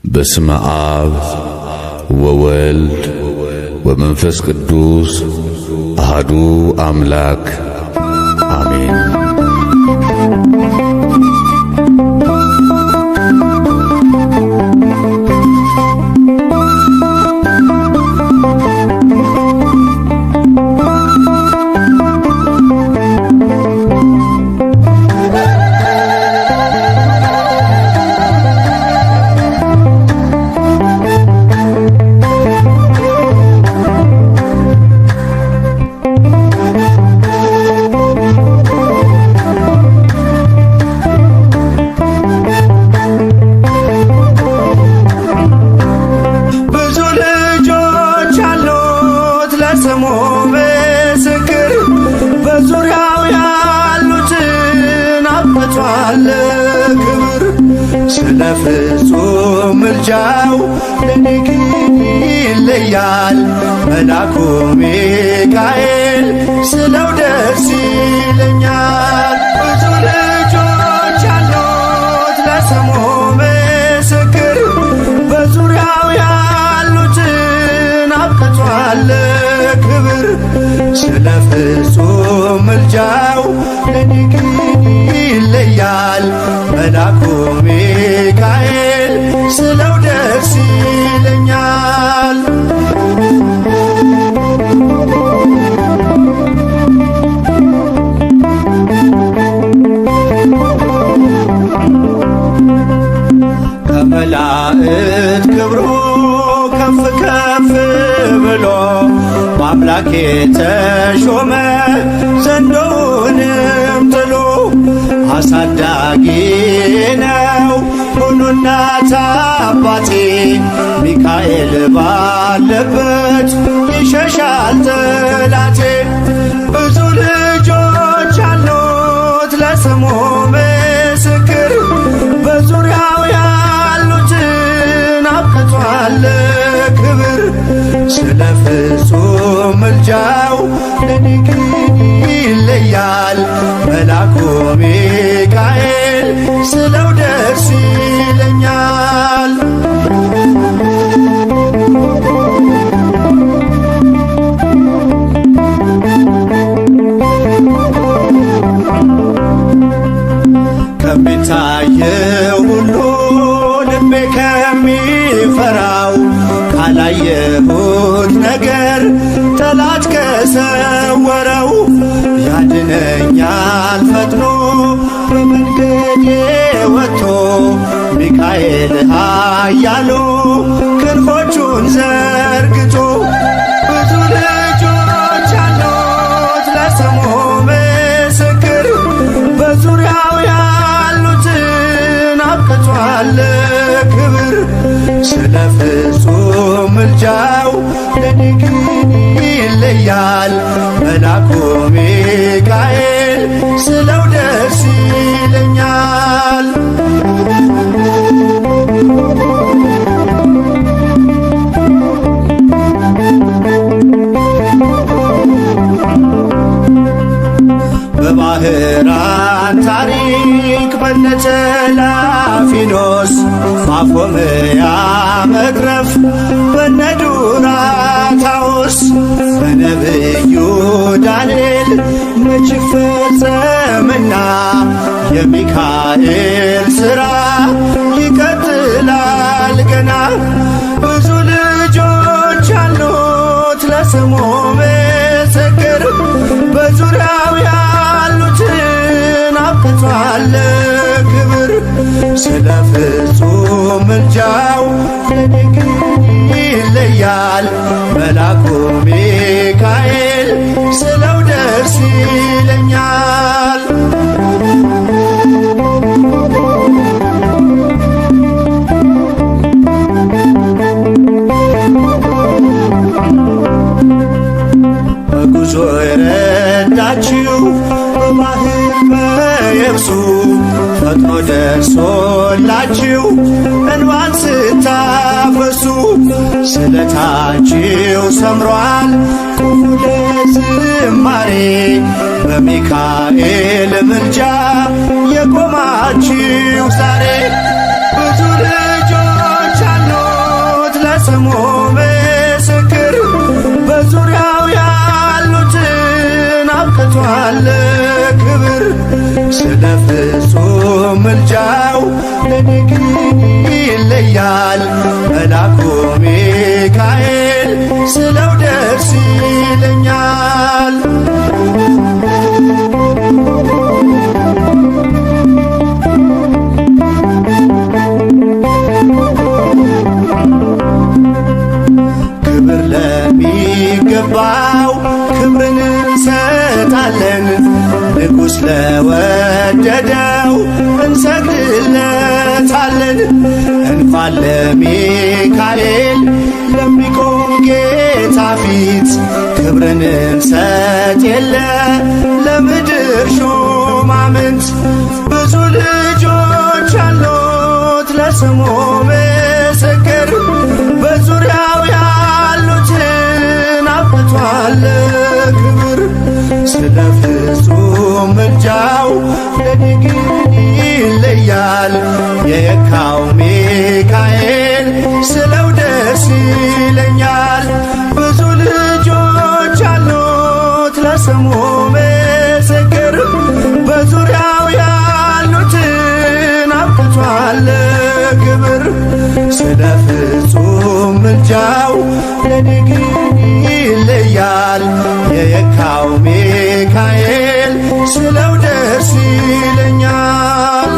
በስመ አብ ወወልድ ወመንፈስ ቅዱስ አሐዱ አምላክ አሜን። ስሙ ምስክር በዙሪያው ያሉትን አብቅቷል ክብር። ስለ ፍጹም ምልጃው ለኔ ግን ይለያል መልአኩ ሚካኤል ስለው ደስ ይለኛል። ብዙ ልጆች ያሉት ለስሙ ምስክር በዙሪያው ያሉትን አብቅቷል ክብር። ስለ ፍጹም ምልጃው ለኔ ግን ይለያል መልአኩ ሚካኤል ስለው ደስ ይለኛል። ከመላእክት ክብሩ ከፍ ከፍ ብሎ በአምላክ የተሾመ ዘንዶውንም ጥሎ አሳዳጊ ነው ሁሉ እናት አባቴ። ሚካኤል ባለበት ይሸሻል ጠላቴ። ብዙ ልጆች አሉት ለስሙ ምስክር በዙሪያው ያሉትን አብቅቷል ክብር። ስለ ፍጹም ምልጃው ለኔ ግን ይለያል መልአኩ ሚካኤል ስለው ደስ ይለኛል። ከሚታየው ሁሉ ልቤ ከሚፈራው ካላየሁት ነገር ጠላት ከሰወረው ያድነኛል ፈጥኖ በመንገዴ ወጥቶ ሚካኤል ኃያሉ ክንፎቹን ዘርግቶ። ብዙ ልጆች አሉት ለስሙ ምስክር በዙሪያው ያሉትን አብቅቷል ክብር። ስለ ፍጹም ምልጃው ለኔ ግን ይለያል መልአኩ ሚካኤል ስለው ደስ ይለኛል። በባህራን ታሪክ በነተላፊኖስ ማፎምያ መትረፍ በነዱራታውስ በነብዩ ዳንኤል መች ፈጸምና የሚካኤል ሥራ ይቀጥላል ገና። ብዙ ልጆች አሉት ለስሙ ምስክር በዙሪያው ያሉትን አብቅቷል ክብር። ስለ ፍጹም ምልጃው ለኔ ግን ይለያል መልአኩ ሚካኤል ስለው ደስ ይለኛል። በጉዞ የረዳችው በባህር በየብሱ ፈጥኖ ደርሶላችሁ እንባን ስታፈሱ ስለታችሁ ሰምሯል ቁሙ ለዝማሬ በሚካኤል ምልጃ የቆማችሁ ዛሬ። ብዙ ልጆች ይለያል መልአኩ ሚካኤል ስለው ደስ ይለኛል። ክብር ለሚገባው ክብርን እንሰጣለን፣ ንጉሥ ለወደደው እንሰግድለታለን። እንኳን ለሚካኤል ለሚቆም ጌታ ፊት ክብርን እንሰጥ የለ ለምድር ሹማምንት። ብዙ ልጆች አሉት ለስሙ ምስክር፣ በዙሪያው ያሉትን አብቅቷል ክብር። ስለ ፍጹም ምልጃው ለኔ ግን ይለያል የየካው ሚካኤል ስለው ደስ ይለኛል። ብዙ ልጆች አሉት ለስሙ ምስክር፣ በዙሪያው ያሉትን አብቅቷል ክብር። ስለ ፍጹም ምልጃው ለኔ ግን ይለያል የየካው ሚካኤል ስለው ደስ ይለኛል።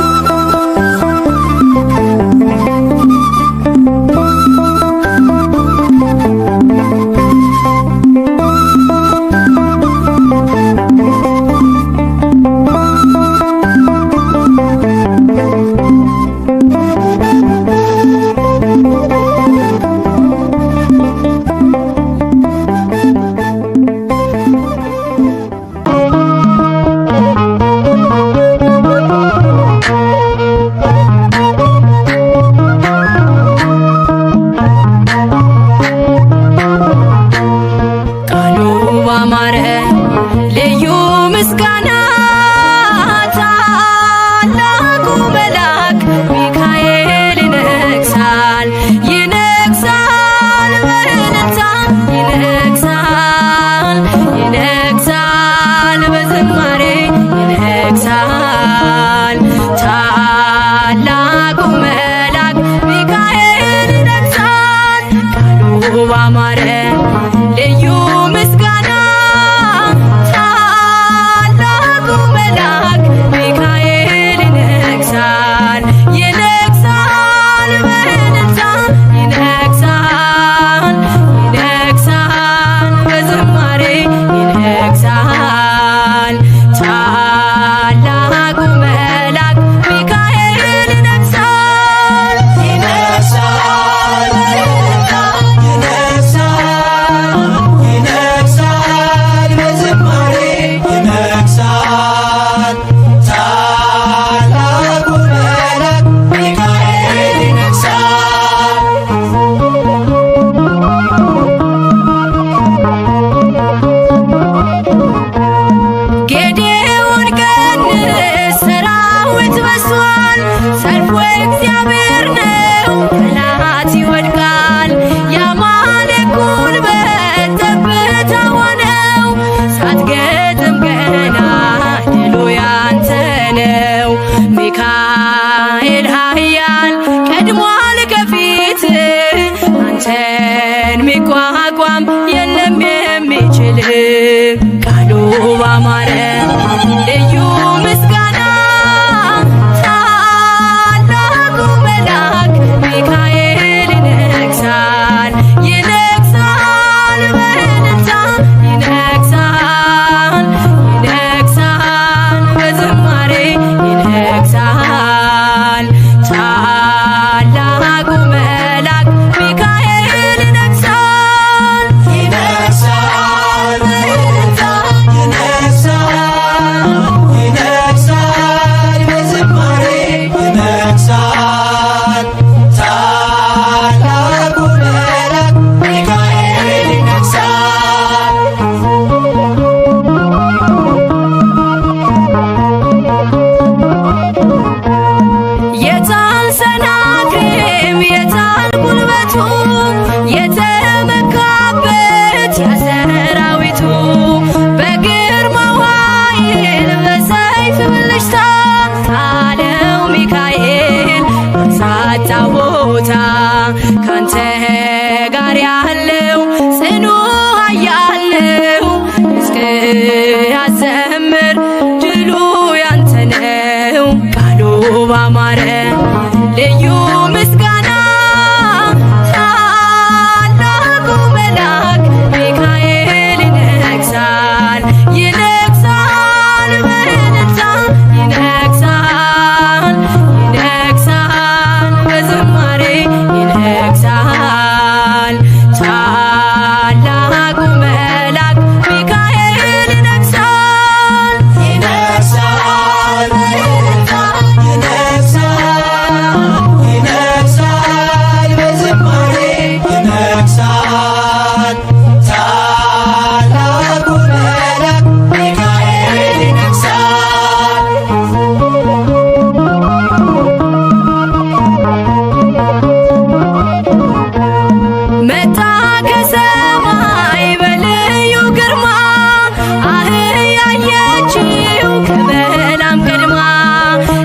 ቦታ ካንተ ጋር ያለው ጽኑ ኃያል ነው። እስከ ያዘምር ድሉ ያንተ ነው። ቃሉ ባማረ ልዩ ምስጋና ታላቁ መልአክ ሚካኤል ይነግሣል ይነግሣል በእልልታ ይነግሣል ይነግሣል በዝማሬ ይነግሣል ታላቁ መልአክ ሚካኤል ይነግሣል ይነግሣል በእልልታ ይነግሣል በዝማሬ ይነግሣል ታላቁ መልአክ ሚካኤል ይነግሣል። መጣ ከሰማይ በልዩ ግርማ አህያየችው ከበላም ቀድማ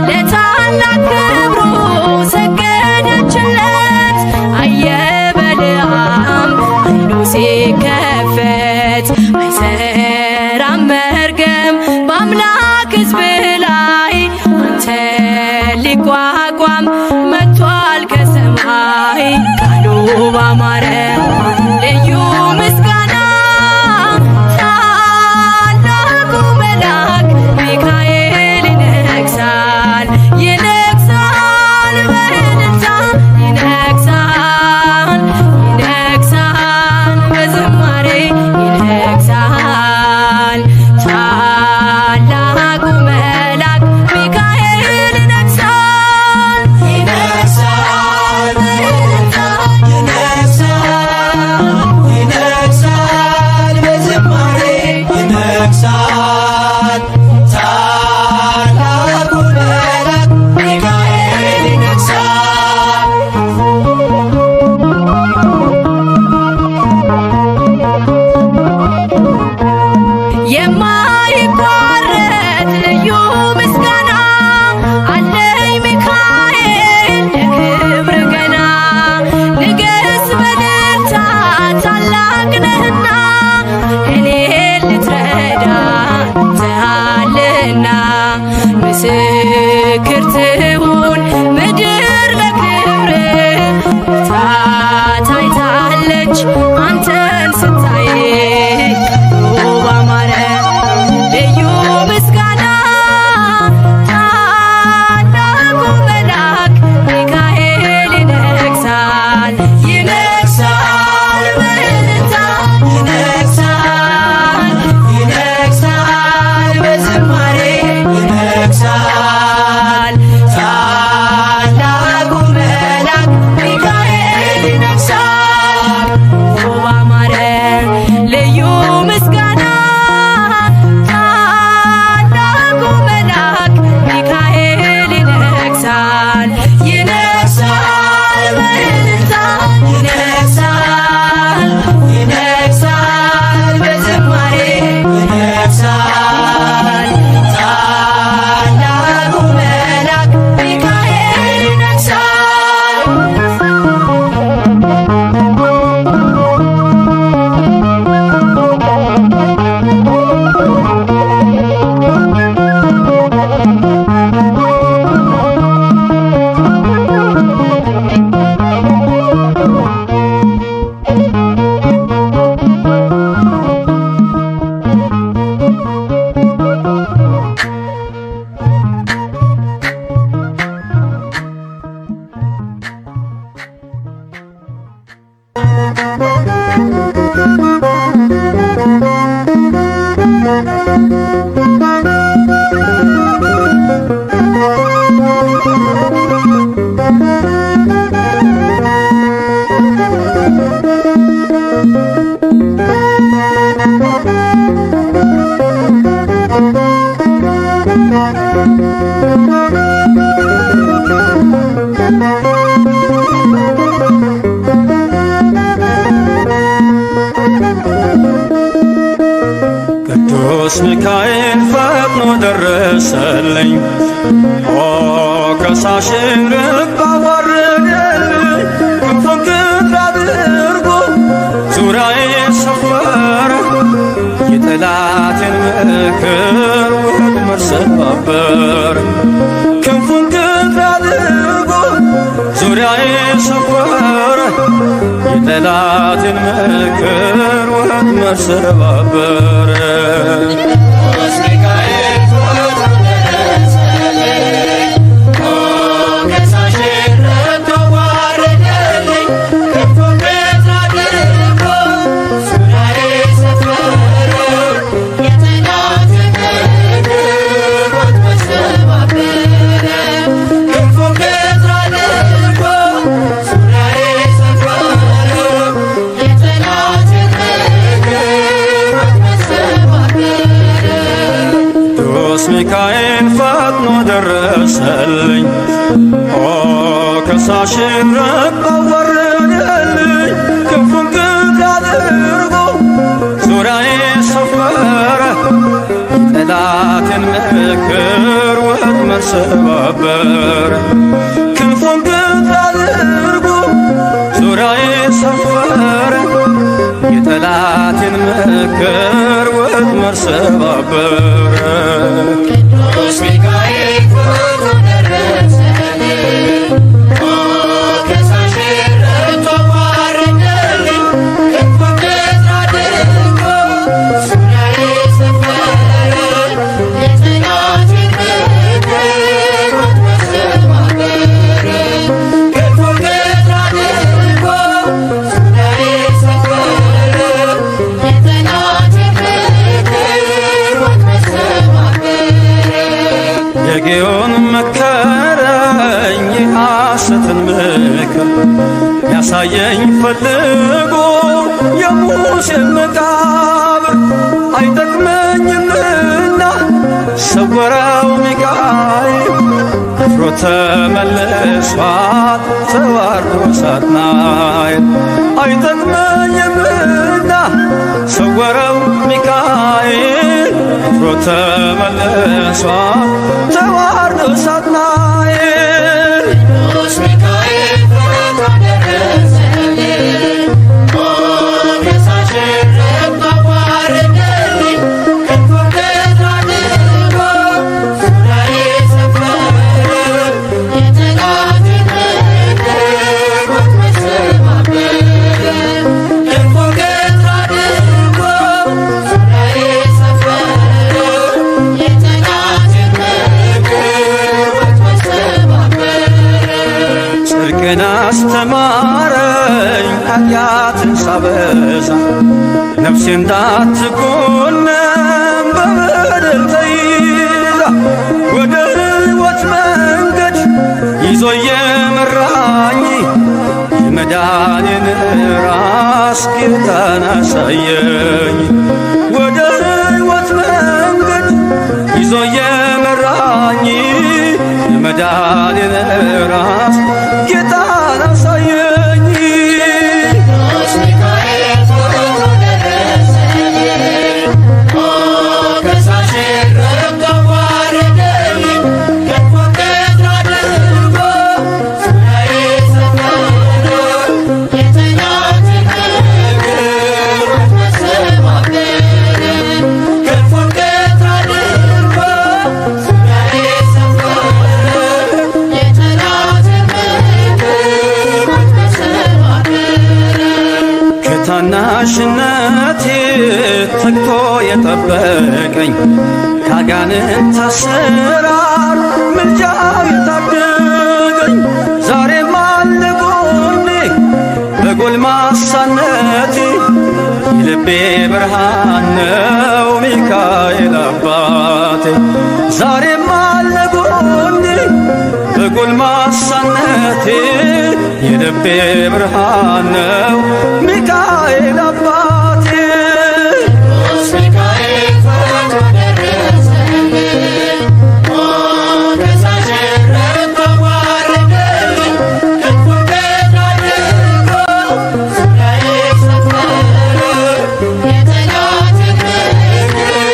ለታላቅ ክብሩ ሰገደችለት። አየ በለዓም ዓይኑ ሲከፈት አይሰራም መርገም በአምላክ ሕዝብ ላይ አንተን ሊቋቋም መጥቷል ከሰማይ ቃሉ ባማረ ልዩ ምስጋና ታላቁ መልአክ ሚካኤል ይነግሣል ይነግሣል በእልልታ ይነግሣል ይነግሣል በዝማሬ ይነግሣል ታላቁ መልአክ ሚካኤል ይነግሣል ይነግሣል በእልልታ ይነግሣል በዝማሬ ይነግሣል ታላቁ መልአክ ሚካኤል ይነግሣል። የማይቋረጥ ልዩ ምስጋና አለኝ ሚካኤል ለክብር ገና ንገስ በእልልታ ታላቅ ነህና እኔን ልትረዳ ተሃልና ምስክር ትሁን ምድር ለክብር ታይታለች አንተን ስታይ ቃሉ ባማረ ልዩ ምስጋና ታላቁ መልአክ ሚካኤል ይነግሣል ይነግሣል በእልልታ ይነግሣል ይነግሣል በዝማሬ ይነግሣል ታላቁ መልአክ ሚካኤል ይነግሣል ባማረ ልዩ ምስጋና ታላቁ መልአክ ሚካኤል ይነግሣል ይነግሣል በእልልታ ይነግሣል ይነግሣል በዝማሬ ይነግሣል ታላቁ መልአክ ሚካኤል ይነግሣል። ቅዱስ ሚካኤል ፈጥኖ ደረሰልኝ፣ ኦ ከሳሽን ርቅ አዋረደልኝ። ምክር ወጥመድ ሰባበር ክንፉን ቅጥር አድርጎ ዙሪያዬ ሰወረ የጠላቴን ምክር ወጥመድ ሰባበር ሚካኤል ፈጥኖ ደረሰልኝ ከሳሽን ረግጦ ወረደልኝ ክንፉን ቅጥር አድርጎ ዙሪያዬ ሰፈረ ጠላቴን ምክር ወጥመድ ሰባበር ክንፉን ቅጥር አድርጎ ዙሪያዬ ሰፈረ የጠላቴን ምክር ወጥመድ ሰባበር ቅዱስ ሚካኤል ፈጥኖ ደረሰልኝ ከሳሽን ረግጦ ወረደልኝ ክንፉን ቅጥር አድርጎ ዙሪያዬ ሰፈረ የጠላቴን ምክር ወጥመድ ሰባበር ክንፉን ቅጥር አድርጎ ዙሪያዬ ሰፈረ የጠላቴን ምክር ወጥመድ ሰባበር የጌዮን መከረኝ የሐሰትን ምክር ያሳየኝ ፈልጎ የሙሴን መቃብር አይጠቅመኝምና ሰወረው ሚካኤል አፍሮ ተመልሷል ተዋርዶ ሳጥናኤል አይጠቅመኝምና ሰወረው ሚካኤል አፍሮ ተመልሷል ተዋርዶ ሳጥናኤል ቅዱስ ሚካኤል ፈጥኖ ደረሰልኝ ከሳሽን ረግጦ ወረደልኝ ክንፉን ቅጥር አድርጎ ዙሪያዬ ሰፈረ የጠላቴን ምክር ወጥመድ ሰባበር ክንፉን ቅጥር አድርጎ ዙሪያዬ ሰፈረ የጠላቴን ምክር ወጥመድ ሰባበር ጽድቅን አስተማረኝ ኃጢአትን ሳበዛ ነፍሴ እንዳትኮነን በበደል ተይዛ ወደ ሕይወት መንገድ ይዞ የመራኝ የመዳኔን ራስ ጌታን አሳየኝ ወደ ሕይወት መንገድ ይዞ የመራኝ የመዳኔን ራስ ጌታን አሳየኝ ቅዱስ ሚካኤል ፈጥኖ ደረሰልኝ ከሳሽን ረግጦ ወረደልኝ ክንፉን ቅጥር አድርጎ ዙሪያዬ ሰፈረ የጠላቴን ምክር ወጥመድ ሰባበር ክንፉን ቅጥር አድርጎ ዙሪያዬ ሰፈረ የጠላቴን ምክር ወጥመድ ሰባበር ከታናሽነቴ ተግቶ የጠበቀኝ ካጋንንት አሰራር ምልጃው የታደገኝ ዛሬም አለ ጎኔ በጎልማሳነቴ የልቤ ብርሃን ነው ሚካኤል አባቴ ዛሬም አለ ጎኔ በጎልማሳነቴ የልቤ ብርሃን ነው ሚካኤል አባቴ ቅዱስ ሚካኤል ፈጥኖ ደረሰልኝ ከሳሽን ረግጦ ወረደልኝ ክንፉን ቅጥር አድርጎ ዙሪያዬ ሰፈረ የጠላቴን ምክር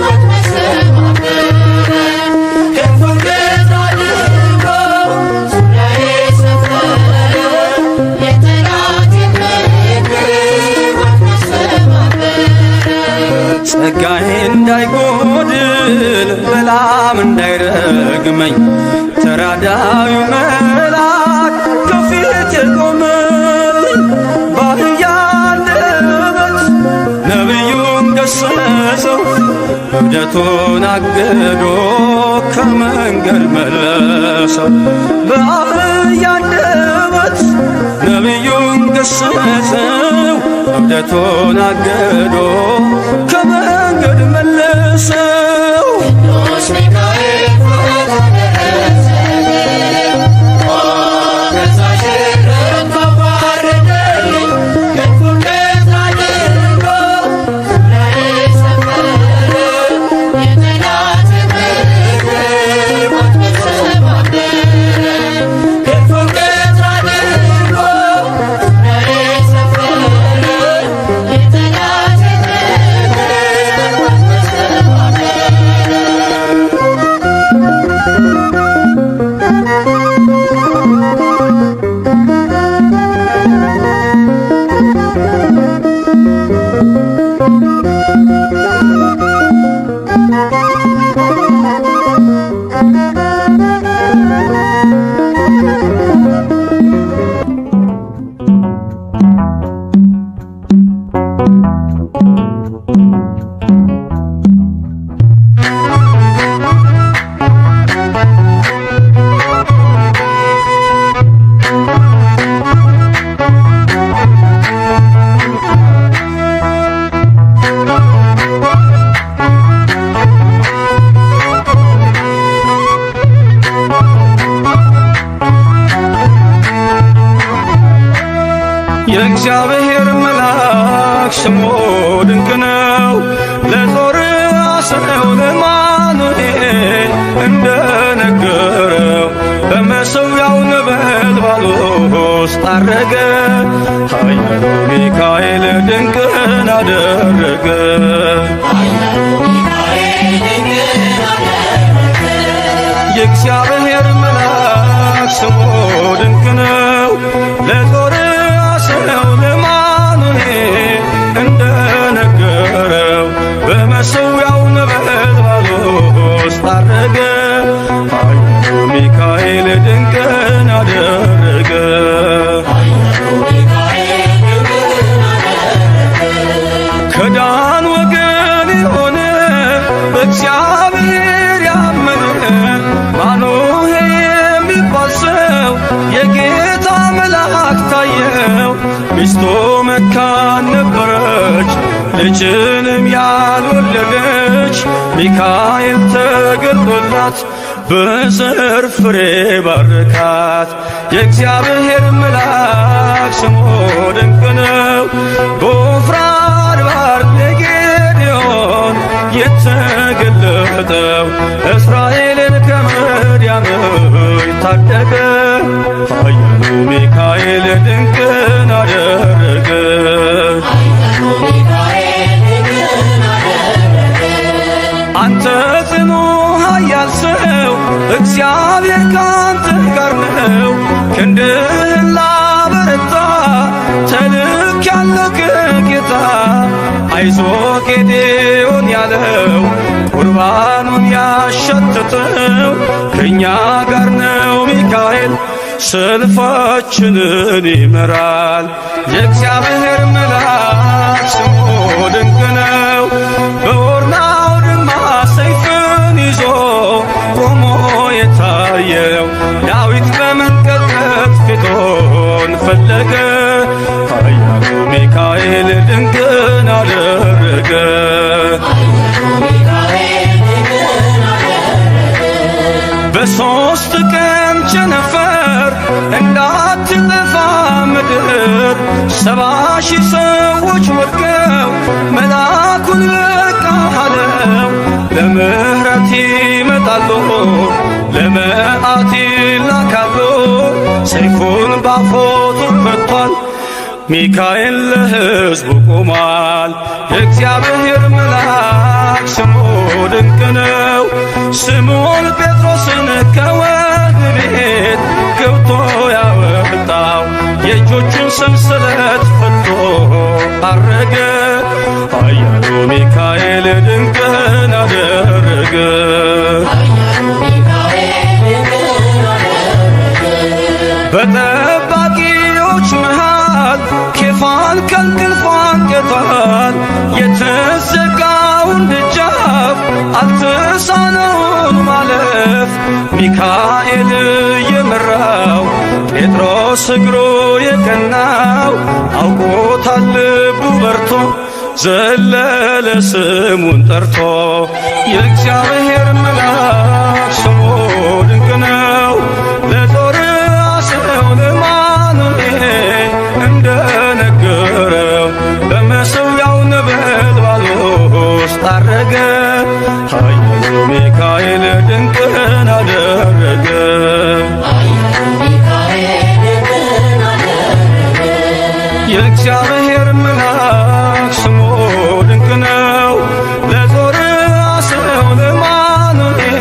ወጥመድ ሰባበር ክንፉን ቅጥር አድርጎ ዙሪያዬ ሰፈረ የጠላቴን ምክር ወጥመድ ሰባበር ጸጋዬ እንዳይጎድል ስል በላም እንዳይረግመኝ ተራዳዩ መልአክ ከፊት የቆመልኝ በአህያ አንደበት ነቢዩን ገሰጸው እብደቱን አግዶ ከመንገድ መለሰው። በአህያ አንደበት ነቢዩን ገሰጸው እብደቱን አግዶ ከመንገድ መለሰው። ቅዱስ ሚካኤል የእግዚአብሔር መልአክ ስሙ ድንቅ ነው። ለጦር አስረው ለማኑኤል እንደነገረው በመሠዊያው ነበልባል ውስጥ አረገ። ኃያሉ ሚካኤል ድንቅን አደረገ። የእግዚአብሔር መልአክ ስሙ ድንቅ ነው። ለጦር አስረው ለማኑኤል እንደነገረው በመሠዊያው ነበልባል ውስጥ አረገ። ኃያሉ ሚካኤል ድንቅን አደረገ። ከዳን ወገን የሆነ በእግዚአብሔር ያመነ ማኑሄ የሚባል ሰው የጌታ መልአክ ታየው። ሚስቱ መካን ነበረች፣ ልጅንም ያልወለደች። ሚካኤል ተገልጦላት በዘር ፍሬ ባረካት። የእግዚአብሔር መልአክ ስሙ ድንቅ ነው። በዖፍራ አድባር ለጌዴዎን የተገለጠው እስራኤልን ከምድያም ታደገ። ኃያሉ ሚካኤል ድንቅን አደረገ። አንተ ጽኑ ኃያል ሰው እግዚአብሔር ካንተ ጋር ነው። ክንድህን ላበረታ ተልኬአለሁ ከጌታ። አይዞ ጌዴዎን ያለው ቁርባኑን ያሸተተው ከእኛ ጋር ነው ሚካኤል ሰልፋችንን ይመራል። የእግዚአብሔር መልአክ ስሙ ድንቅ ነው። በኦርናው ድማ ሰይፍን ይዞ ቆሞ የታየው ዳዊት በመንቀጥቀጥ ፊቱን ፈለገ። ኃያሉ ሚካኤል ድንቅን አደረገ። በሦስት ቀን ቸነፈር እንዳትጠፋ ምድር 70,000 ሰዎች ወድቀው መልአኩን በቃ አለው። ለምሕረት ይመጣሉ፣ ለመዓት ይላካሉ። ሰይፉን ባፎቱ ፈቷል፣ ሚካኤል ለሕዝቡ ቆሟል። የእግዚአብሔር መልአክ ስሙ ድንቅ ነው። ስምዖን ጴጥሮስን ከወህኒ ቤት ገብቶ ያወጣው የእጆቹን ሰንሰለት ፈቶ አረገ። ኃያሉ ሚካኤል ድንቅን አደረገ። በጠባቂዎች መሃል ኬፋን ከእንቅልፏ አንቅቷል። የተዘጋውን ደጃፍ አልተሳነውም ማለፍ። ሚካኤል የመራው ጴጥሮስ እግሩ የቀናው አውቆታል ልቡ በርቶ ዘለለ ስሙን ጠርቶ። የእግዚአብሔር መልአክ ስሙ ድንቅ ነው። ለጦር አስረው ለማኑኤል እንደነገረው በመሠዊያው ነበልባል ውስጥ አረገ። ኃያሉ ሚካኤል ድንቅን አደረገ። የእግዚአብሔር መልአክ ስሙ ድንቅ ነው። ለጦር አስረው ለማኑኤል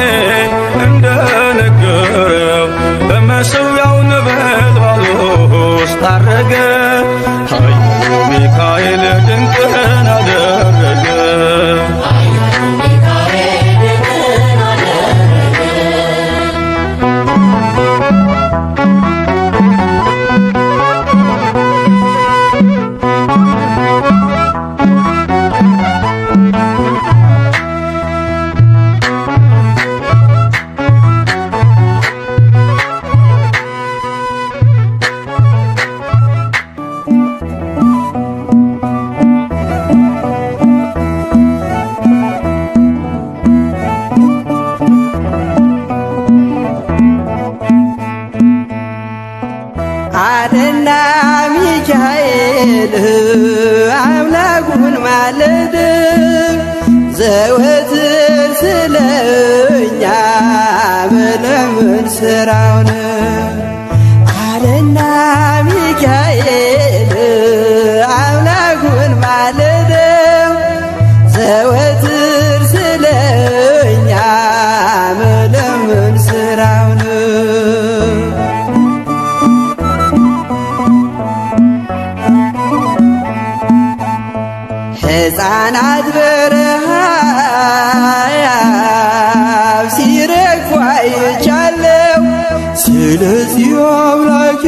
እንደነገረው በመሠዊያው ነበልባል ውስጥ አረገ። ኃያሉ ሚካኤል ድንቅን አደረገ። አለና ሚካኤል አምላኩን ማለድ ዘወትር ስለኛ መለመን ስራውን። አለና ሚካኤል አምላኩን ማለድ ዘወትር ስለኛ መለመን ስራውን። ሕፃናት በረሃብ ሲረግፉ አይቻለው። ስለዚህ አምላኬ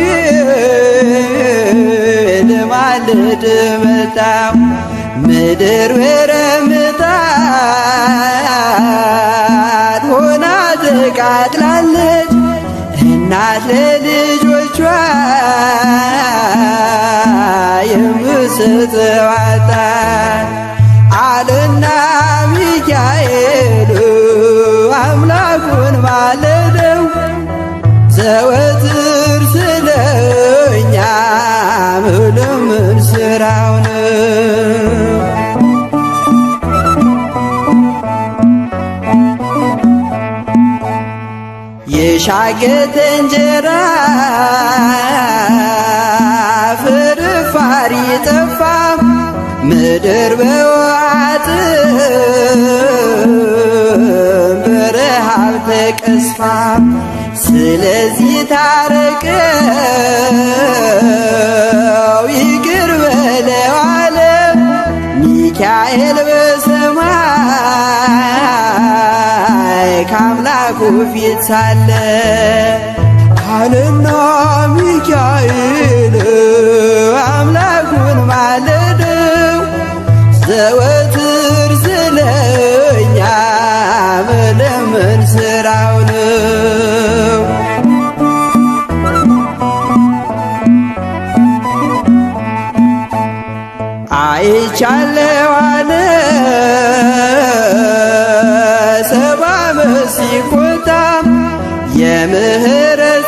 ልማልድ መጣሁ። ምድር በረምጣድ ሆና ተቃጥላለች። እናት ለልጆቿ የምትሰጠው አጣ። አለና ሚካኤል አምላኩን ማለደው ዘወትር ስለኛ መለመን ስራው ነው። የሻገተ እንጀራ ፍርፋሪ ጠፋ። ምድር በዋጥም በረሃብ ተቀስፋ። ስለዚህ ታረቀው ይቅር በለው አለ ሚካኤል በሰማይ ከአምላኩ ፊት ሳለ። አለና ሚካኤል አምላኩን ማለደው ዘወትር ስለኛ መለመን ስራው ነው። አይቻለው አለ ሰባ ዓመት ሲቆጣ የምህረት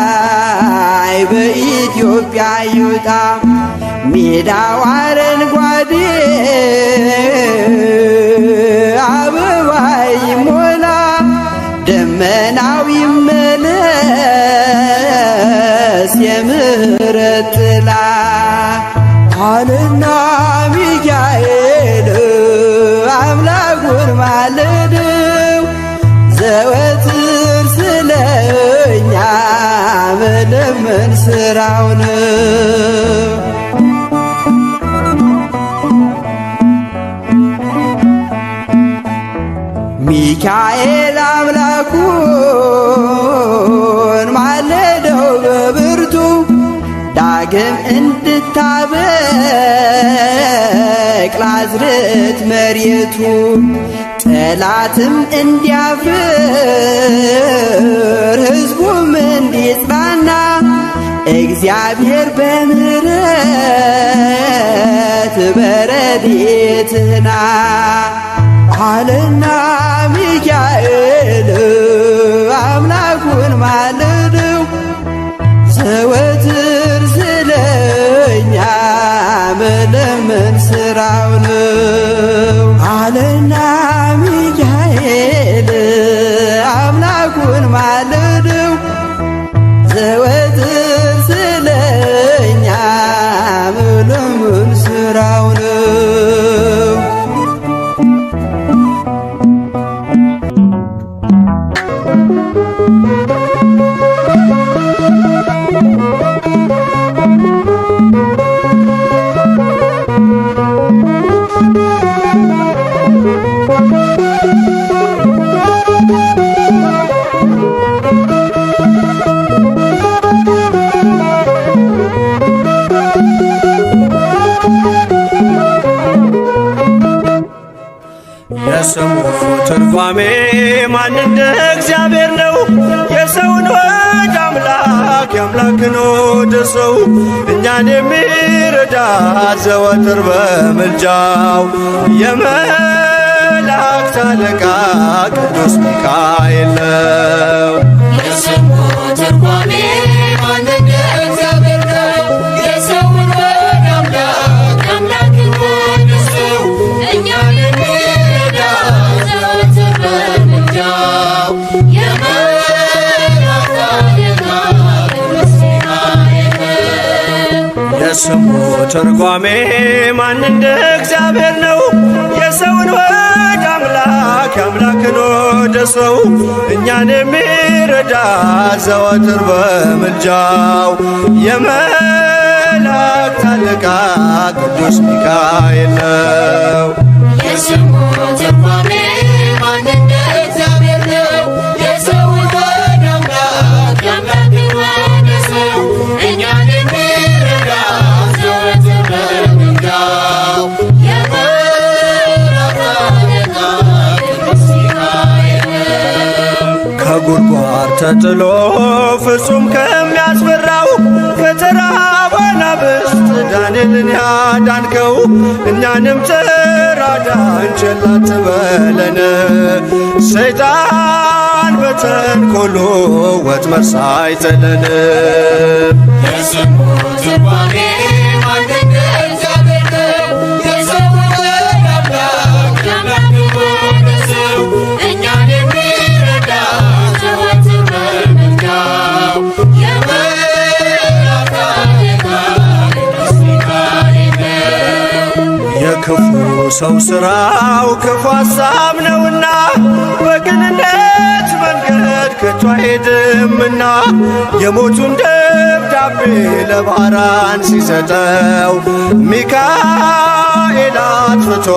ፀሐይ በኢትዮጵያ ይውጣ። ሜዳው አረንጓዴ አበባ ይሞላ። ደመናው ይመለስ የምህረት ጥላ። አለና ሚካኤል አምላኩን ማለደው ዘወትር ስለኛ መለመን ስራው ነው። ሚካኤል አምላኩን ማለደው በብርቱ ዳግም እንድታበቅል አዝርዕት መሬቱ ጠላትም እንዲያፍር ሕዝቡም እንዲጽናና እግዚአብሔር በምሕረት በረድኤትህና አለና ሚካኤል አምላኩን ማለደው ዘወትር ስለኛ መለመን ስራው ነው። አለና ሚካኤል አምላኩን ማለደው ዘወትር ስለኛ መለመን ስራው ነው። የስሙ ትርጓሜ ማን እንደ እግዚአብሔር ነው? የሰውን ወደ አምላክ የአምላክን ወደ ሰው እኛን የሚረዳ ዘወትር በምልጃው የመላእክት አለቃ ቅዱስ ሚካኤል ነው። የስሙ ትርጓሜ ማን እንደ እግዚአብሔር ነው? የሰውን ወደ አምላክ የአምላክን ወደ ሰው እኛን የሚረዳ ዘወትር በምልጃው የመላእክት አለቃ ቅዱስ ሚካኤል ነው። የስሙ ትርጓሜ ማን እንደ እግዚአብሔር ነው? የሰውን ወደ አምላክ የአምላክን ወደ ሰው እኛን የሚረዳ ዘወትር በምልጃው የመላእክት አለቃ ቅዱስ ሚካኤል ነው። የስሙ ትርጓሜ ማን እንደ እግዚአብሔር ነው? የሰውን ወደ አምላክ የአምላክን ወደ ሰው እኛን የሚረዳ ዘወትር በምልጃው የመላእክት አለቃ ቅዱስ ሚካኤል ነው። ከጉድጓድ ተጥሎ ፍጹም ከሚያስፈራው ከተራበ አናብስት ዳንኤልን ያዳንከው እኛንም ተራዳን ቸል አትበለን። ሰይጣን በተንኰሉ ወጥመድ ሳይጥለን የስሙ ትርጓሜ ማን እንደ እግዚአብሔር ነው? የሰውን ወደ አምላክ የአምላክን ወደ ሰው እኛን የሚረዳ ዘወትር በምልጃው የመላእክት አለቃ ቅዱስ ሚካኤል ነው። የክፉ ሰው ሥራው ክፉ ሐሳብ ነውና በቅንነት መንገድ ከቶ አይሄድምና የሞቱን ደብዳቤ ለባራን ሲሰጠው ሚካኤል አጥፍቶ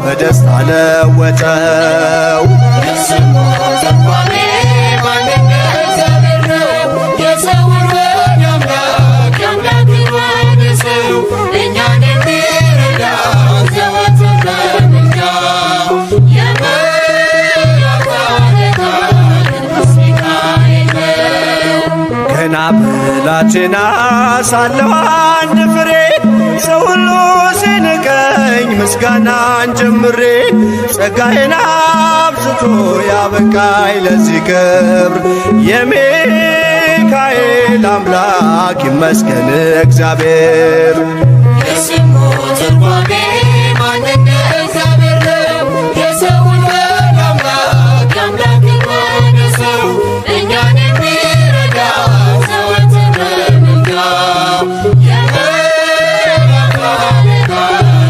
በደስታ ለወጠው። የስሙ ትርጓሜ ማን እንደ እግዚአብሔር ነው? የሰውን ወደ አምላክ የአምላክን ወደ ሰው እኛን የሚረዳ ዘወትር በምልጃው የመላእክት አለቃ ቅዱስ ሚካኤል ነው። ገና ብላቴና ሳለሁ አንድ ፍሬ ሰው ሁሉ ሲንቀኝ ምስጋናን ጀምሬ ጸጋዬን አብዝቶ ያበቃኝ ለዚህ ክብር የሚካኤል አምላክ ይመስገን እግዚአብሔር። የስሙ ትርጓሜ ማን እንደ እግዚአብሔር ነው? የሰውን ወደ አምላክ የአምላክን ወደ ሰው እኛን የሚረዳ ዘወትር በምልጃው የመላእክት አለቃ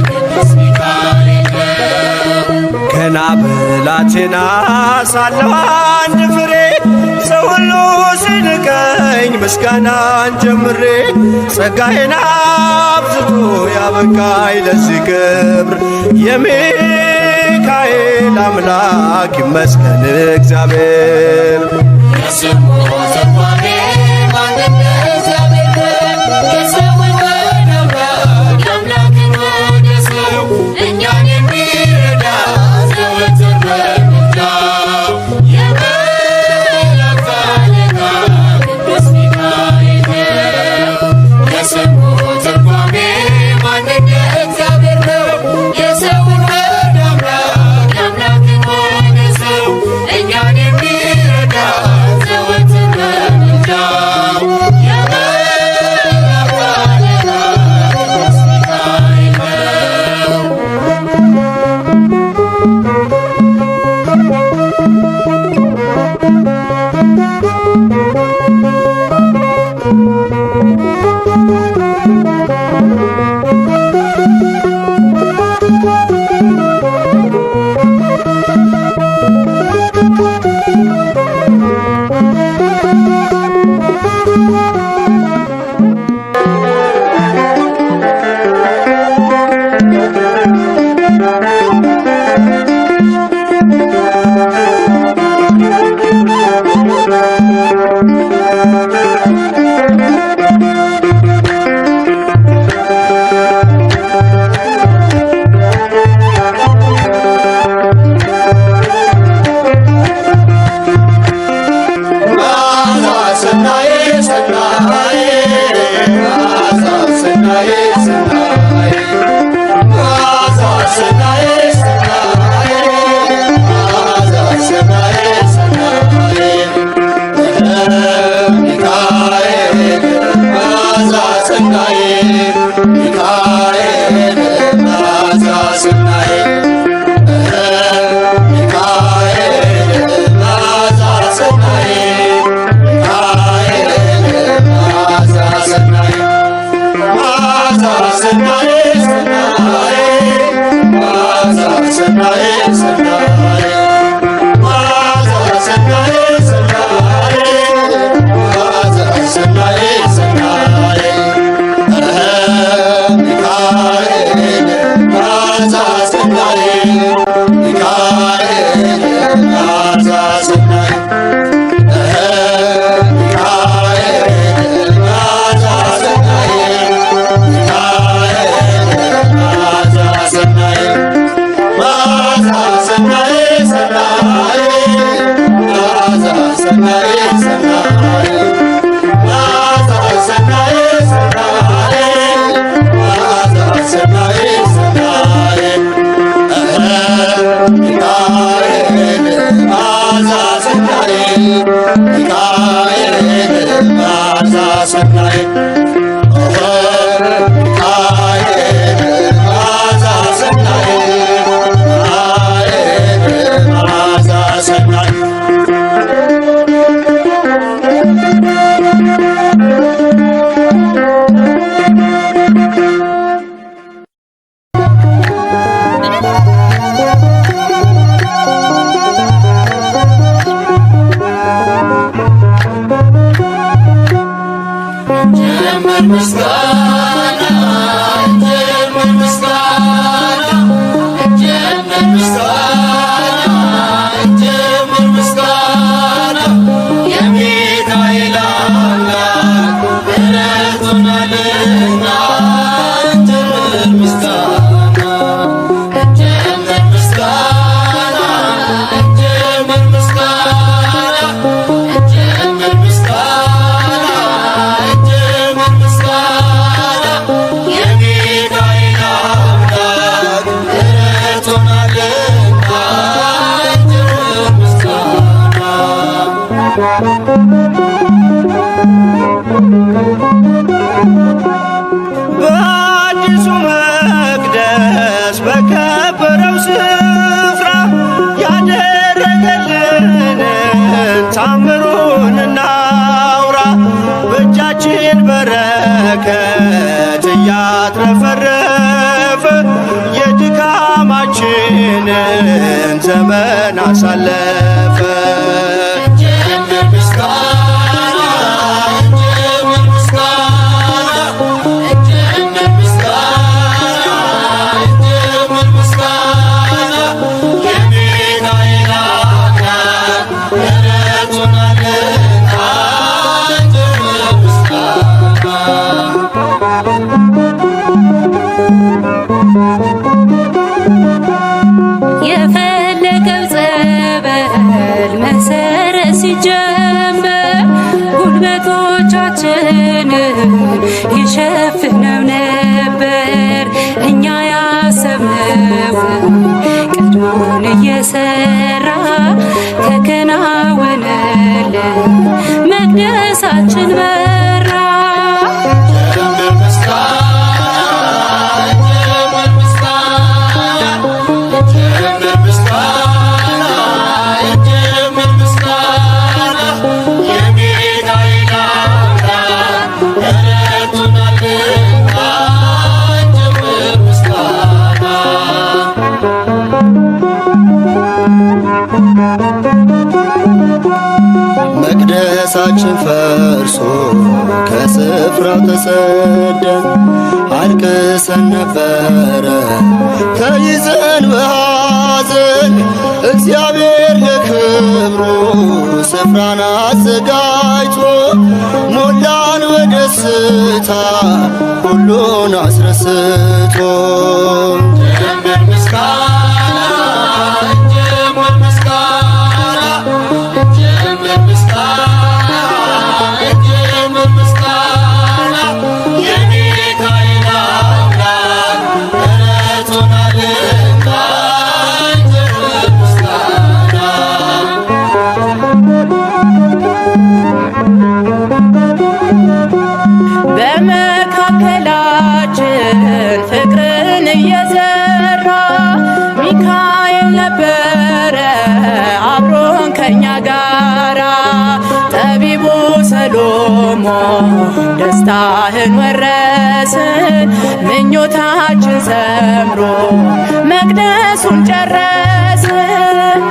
ቅዱስ ሚካኤል ነው። ገና ብላቴና ሳለሁ አንድ ፍሬ ሰው ሁሉ ሲንቀኝ ምስጋናን ጀምሬ ጸጋዬን አብዝቶ ያበቃኝ ለዚህ ክብር ሚካኤል አምላክ ይመስገን እግዚአብሔር። የስሙ ትርጓሜ ማንነት እግዚአብሔር ነው። የሰውን ወደ አምላክ የአምላክን ወደ ሰው እኛን የሚረዳ ዘወትር በምልጃው የመላእክት አለቃ ቅዱስ ሚካኤል ነው። የስሙ ትርጓሜ ማንነት እግዚአብሔር ነው። የሰውን ወደ አምላክ የአምላክን ወደ ሰው እኛን የሚረዳ ዘወትር በምልጃው የመላእክት አለቃ ቅዱስ ሚካኤል ነው። በአዲሱ መቅደስ በከበረው ስፍራ ያደረገልንን ታምሩን እናውራ። በእጃችን በረከት እያትረፈረፈ የድካማችንን ዘመን አሳለፈ። ይሸፍነው ነበር እኛ ያሰብነውን ቀድሞን እየሰራ ተከናወነልን መቅደሳችን በራ። መቅደሳችን ፈርሶ ከስፍራው ተሰደን አልቅሰን ነበረ ተይዘን በሐዘን። እግዚአብሔር ለክብሩ ስፍራን አዘጋጅቶ ሞላን በደስታ ሁሉን አስረስቶ። በመካከላችን ፍቅርን እየዘራ ሚካኤል ነበረ አብሮን ከኛ ጋራ። ጠቢቡ ሰሎሞን ደስታህን ወረስን ምኞታችን ሰምሮ መቅደሱን ጨረስን።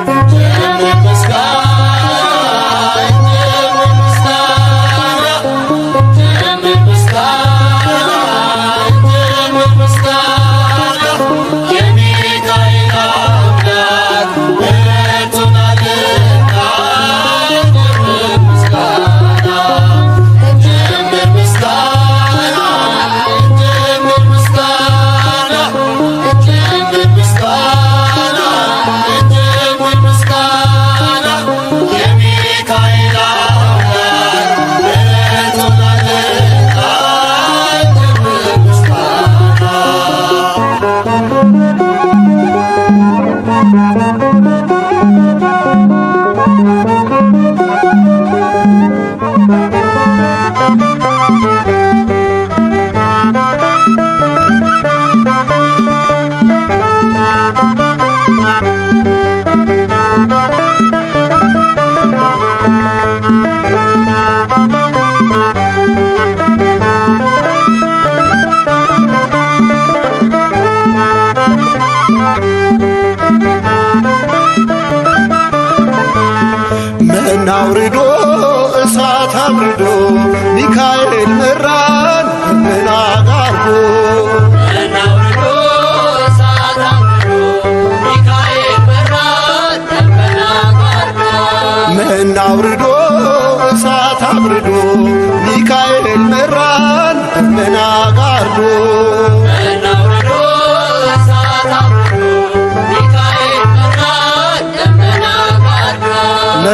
አውርዶ እሳት አውርዶ ሚካኤል መራን ደመና ጋርዶ። መና አውርዶ እሳት አውርዶ ሚካኤል መራን ደመና ጋርዶ።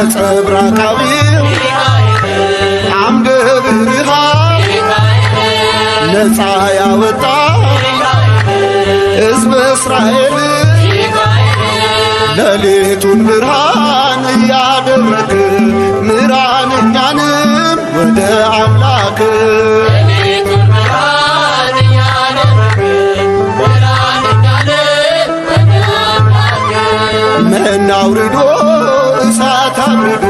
ነጸብራቃዊው አምደ ብርሃን ነፃ ያወጣ ሕዝበ እስራኤል ሌሊቱን ብርሃን እያደረግ ምራን እኛንም ወደ አምላክ። መና አውርዶ እሳት አውርዶ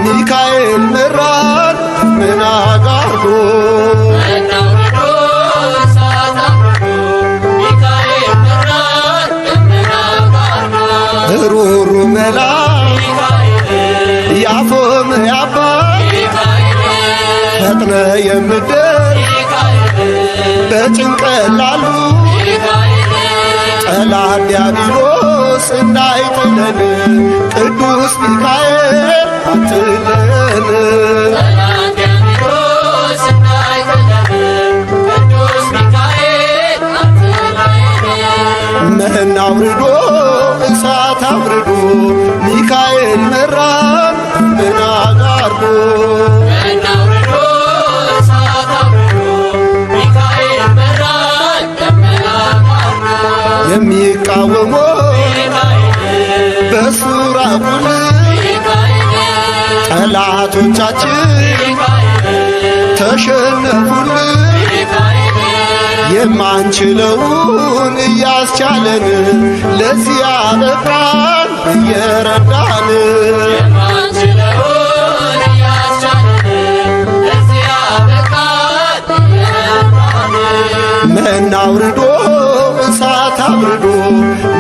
ሚካኤል መራን ደመና ጋርዶ። ሩሩ መላክ ያፎም ያባ ፈጥነ የምትደርስ በጭንቀት ላሉ ጠላት ዲያብሎስ እንዳይጥለን ቅዱስ ሚካኤል አትለን። መና አውርዶ እሳት አውርዶ ሚካኤል መራን ደመና ጋርዶ። ተቃወሞ በሱራኩል ጠላቶቻችን ተሸነፉልን። የማንችለውን እያስቻለን ለዚህ አበቃን እየረዳን መና አውርዶ እሳት አብርዶ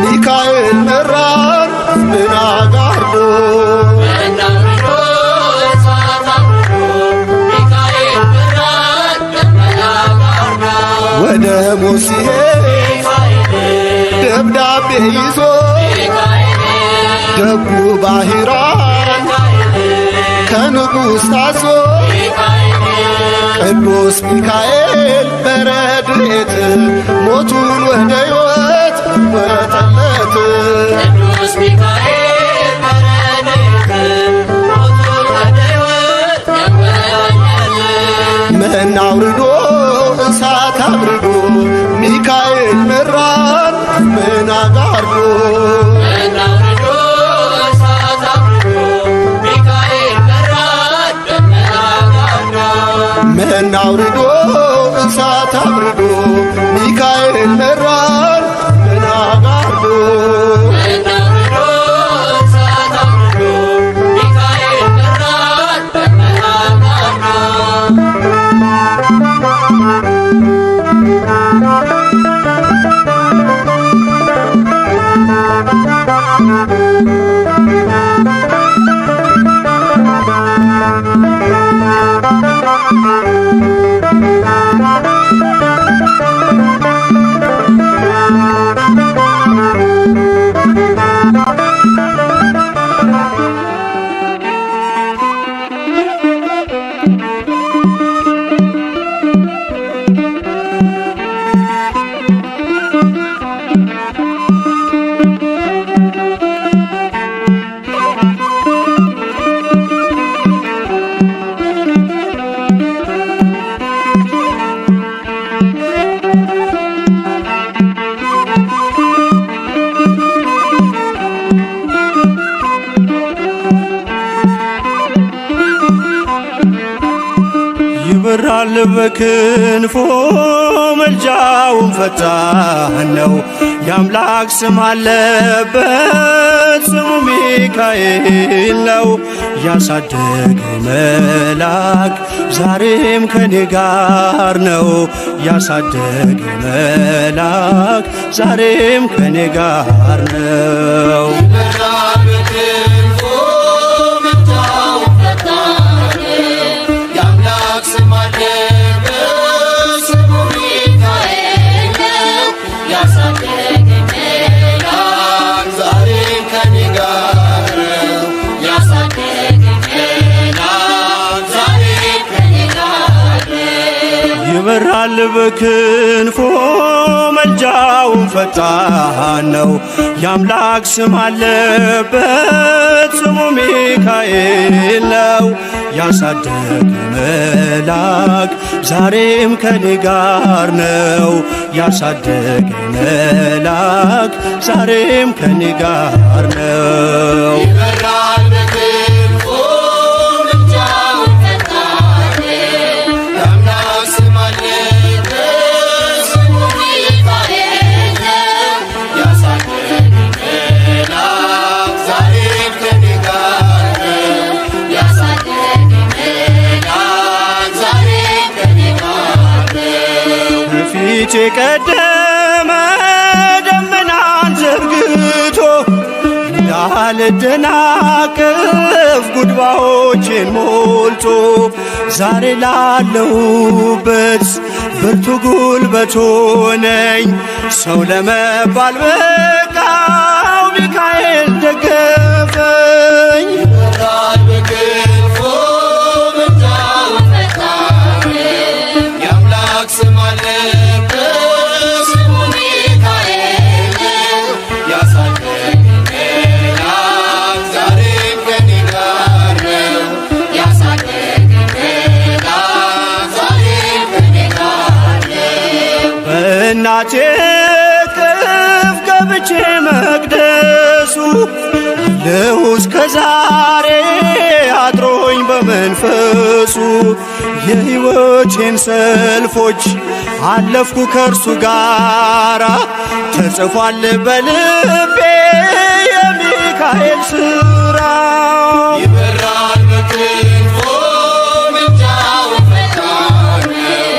ሚካኤል መራን ምን አጋርዶ ወደ ሞት ሲሄድ ደብዳቤ ይዞ ደጉ ባሕራን ከንጉሥ ታዞ ቅዱስ ሚካኤል በረድኤት ሞቱን ወደ ሕይወት ወረጠለት። መና አውርዶ እሳት አብርዶ ሚካኤል መራን ምን አጋርዶ መና አውርዶ እሳት አብርዶ ሚካኤል መራን ምን አጋርዶ ይበራል በክንፎ መልጃውን ፈጣን ነው። የአምላክ ስም አለበት ስሙ ሚካኤል ነው። ያሳደገኝ መልአክ ዛሬም ከኔ ጋር ነው። ያሳደገኝ መልአክ ዛሬም ከኔ ጋር ነው። ይበራል በክንፎ መልጃውን ፈጣን ነው። የአምላክ ስም አለበት ስሙ ሚካኤል ነው። ያሳደገኝ መልአክ ዛሬም ከኔ ጋር ነው። ያሳደገኝ መልአክ ዛሬም ከኔ ጋር ነው። ፊት የቀደመ ደመናን ዘርግቶ እንዳልደናቀፍ ጉድባዎችን ሞልቶ ዛሬ ላለሁበት ብርቱ ጉልበት ሆነኝ። ሰው ለመባል በቃው ሚካኤል ደገፈኝ። እናቴ ቅፍ ገብቼ በእርሱ አለሁ እስከ ዛሬ አድሮኝ በመንፈሱ የሕይወቴን ሰልፎች አለፍኩ ከእርሱ ጋራ ተጽፏል በልቤ የሚካኤል ሥራ። ይበራል በክንፎ ምልጃው ፈጣን ነው።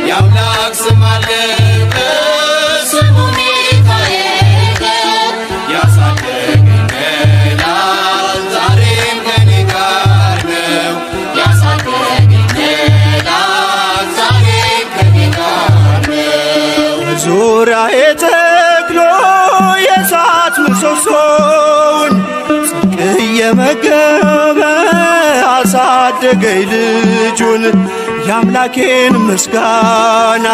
የአምላክ ስም አለበት ስሙ ሚካኤል ነው። ያሳደገኝ መላክ ዛሬም ከኔ ጋር ነው። ያሳደገኝ መላክ ዛሬም ከኔ ጋር ነው። ዙሪያዬ ተክሎ የእሳት ምሰሶውን ጽድቅ እየመገበ አሳደገኝ ልጁን የአምላኬን ምስጋና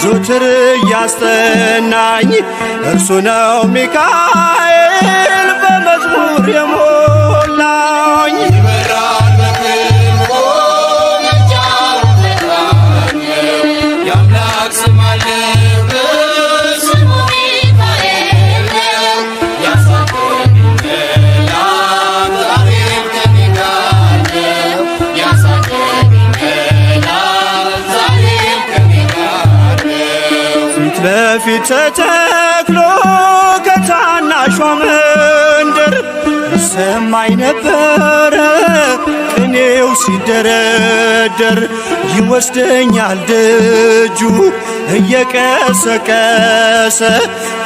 ዘወትር እያስጠናኝ እርሱ ነው ሚካኤል በመዝሙር የሞላኝ። ይበራል በክንፎ ምልጃው ፈጣን ነው። የአምላክ ስም አለበት ስሙ ሚካኤል ነው። ያሳደገኝ መላክ ዛሬም ከኔ ጋር ነው። ያሳደገኝ መላክ ዛሬም ከኔ ጋር ነው። ፊት ለፊት ተተክሎ ከታናሿ መንደር ይሰማኝ ነበረ ቅኔው ሲደረደር ይወስደኛል ደጁ እየቀሰቀሰ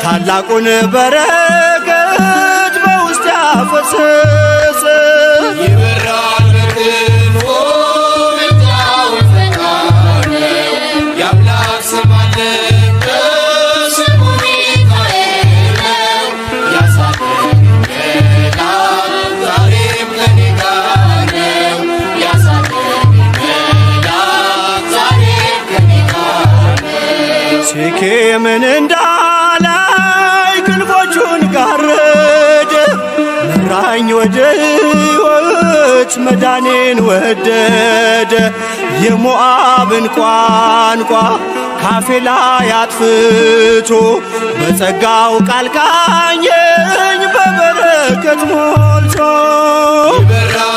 ታላቁን በረከት በውስጥ ያፈሰሰ። ይበራል በክንፎ ምልጃው ፈጣን ነው። የአምላክ ስም አለበት ስሙ ሚካኤል ነው። ያሳደገኝ መላክ ዛሬም ከኔ ጋር ነው። ያሳደገኝ መላክ ዛሬም ከኔ ጋር ነው። ሴኬምን እንዳላይ ክንፎቹን ጋረደ መራኝ ወደ ሕይወት መዳኔን ወደደ። የሞዓብን ቋንቋ ካፌ ላይ አጥፍቶ በጸጋው ቃል ቃኘኝ በበረከት ሞልቶ። ይበራል